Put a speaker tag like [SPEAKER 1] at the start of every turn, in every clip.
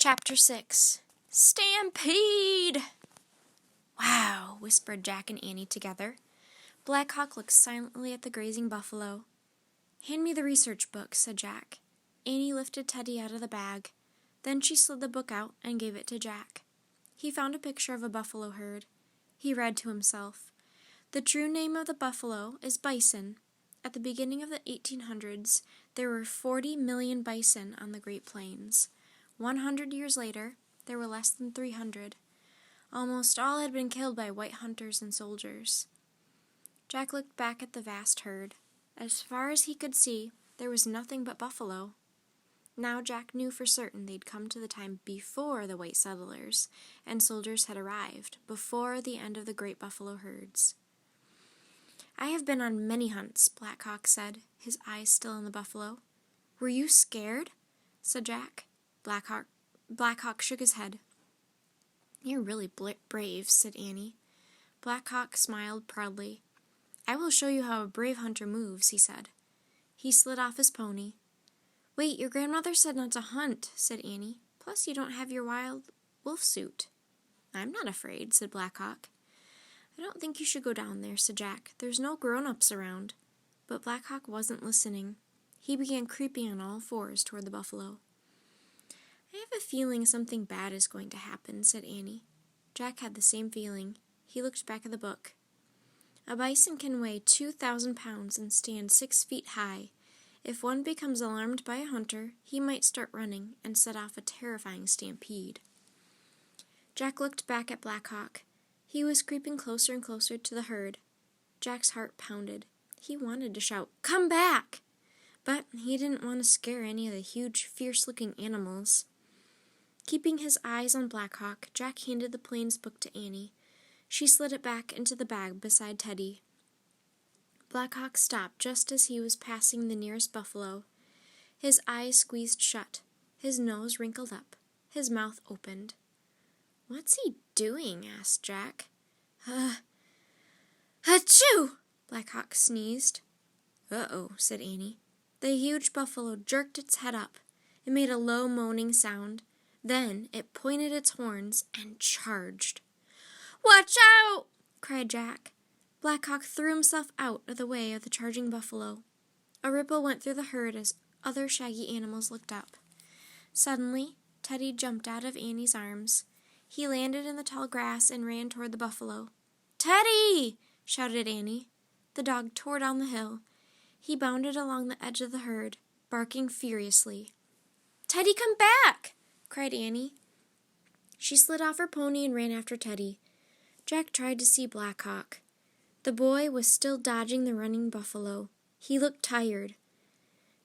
[SPEAKER 1] Chapter 6 Stampede! Wow, whispered Jack and Annie together. Black Hawk looked silently at the grazing buffalo. Hand me the research book, said Jack. Annie lifted Teddy out of the bag. Then she slid the book out and gave it to Jack. He found a picture of a buffalo herd. He read to himself. The true name of the buffalo is bison. At the beginning of the 1800s, there were 40 million bison on the Great Plains. 100 years later, there were less than 300. Almost all had been killed by white hunters and soldiers. Jack looked back at the vast herd. As far as he could see, there was nothing but buffalo. Now Jack knew for certain they'd come to the time before the white settlers and soldiers had arrived, before the end of the great buffalo herds. I have been on many hunts, Black Hawk said, his eyes still on the buffalo. Were you scared? Said Jack. Black Hawk shook his head. You're really brave, said Annie. Black Hawk smiled proudly. I will show you how a brave hunter moves, he said. He slid off his pony. Wait, your grandmother said not to hunt, said Annie. Plus you don't have your wild wolf suit. I'm not afraid, said Black Hawk. I don't think you should go down there, said Jack. There's no grown-ups around. But Black Hawk wasn't listening. He began creeping on all fours toward the buffalo. I have a feeling something bad is going to happen, said Annie. Jack had the same feeling. He looked back at the book. A bison can weigh 2,000 pounds and stand 6 feet high. If one becomes alarmed by a hunter, he might start running and set off a terrifying stampede. Jack looked back at Black Hawk. He was creeping closer and closer to the herd. Jack's heart pounded. He wanted to shout, "Come back!" But he didn't want to scare any of the huge, fierce-looking animals. Keeping his eyes on Black Hawk, Jack handed the Plains book to Annie. She slid it back into the bag beside Teddy. Black Hawk stopped just as he was passing the nearest buffalo. His eyes squeezed shut, his nose wrinkled up, his mouth opened. What's he doing? Asked Jack. Achoo! Black Hawk sneezed. Uh-oh, said Annie. The huge buffalo jerked its head up. It made a low moaning sound. Then it pointed its horns and charged. Watch out! Cried Jack. Black Hawk threw himself out of the way of the charging buffalo. A ripple went through the herd as other shaggy animals looked up. Suddenly, Teddy jumped out of Annie's arms. He landed in the tall grass and ran toward the buffalo. Teddy! Shouted Annie. The dog tore down the hill. He bounded along the edge of the herd, barking furiously. Teddy, come back! Cried Annie. She slid off her pony and ran after Teddy. Jack tried to see Black Hawk. The boy was still dodging the running buffalo. He looked tired.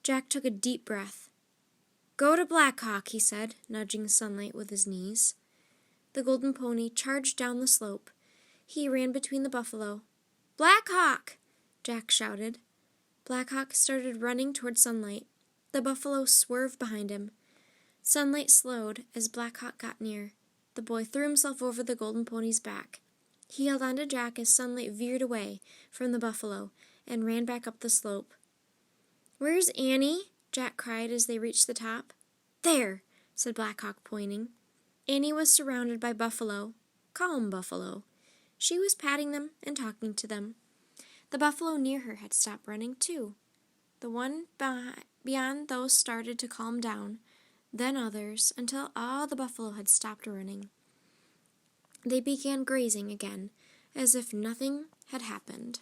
[SPEAKER 1] Jack took a deep breath. Go to Black Hawk, he said, nudging Sunlight with his knees. The golden pony charged down the slope. He ran between the buffalo. Black Hawk! Jack shouted. Black Hawk started running toward Sunlight. The buffalo swerved behind him. Sunlight slowed as Black Hawk got near. The boy threw himself over the golden pony's back. He held on to Jack as Sunlight veered away from the buffalo and ran back up the slope. Where's Annie? Jack cried as they reached the top. There, said Black Hawk, pointing. Annie was surrounded by buffalo, calm buffalo. She was patting them and talking to them. The buffalo near her had stopped running too. The one beyond those started to calm down, then others, until all the buffalo had stopped running. They began grazing again, as if nothing had happened.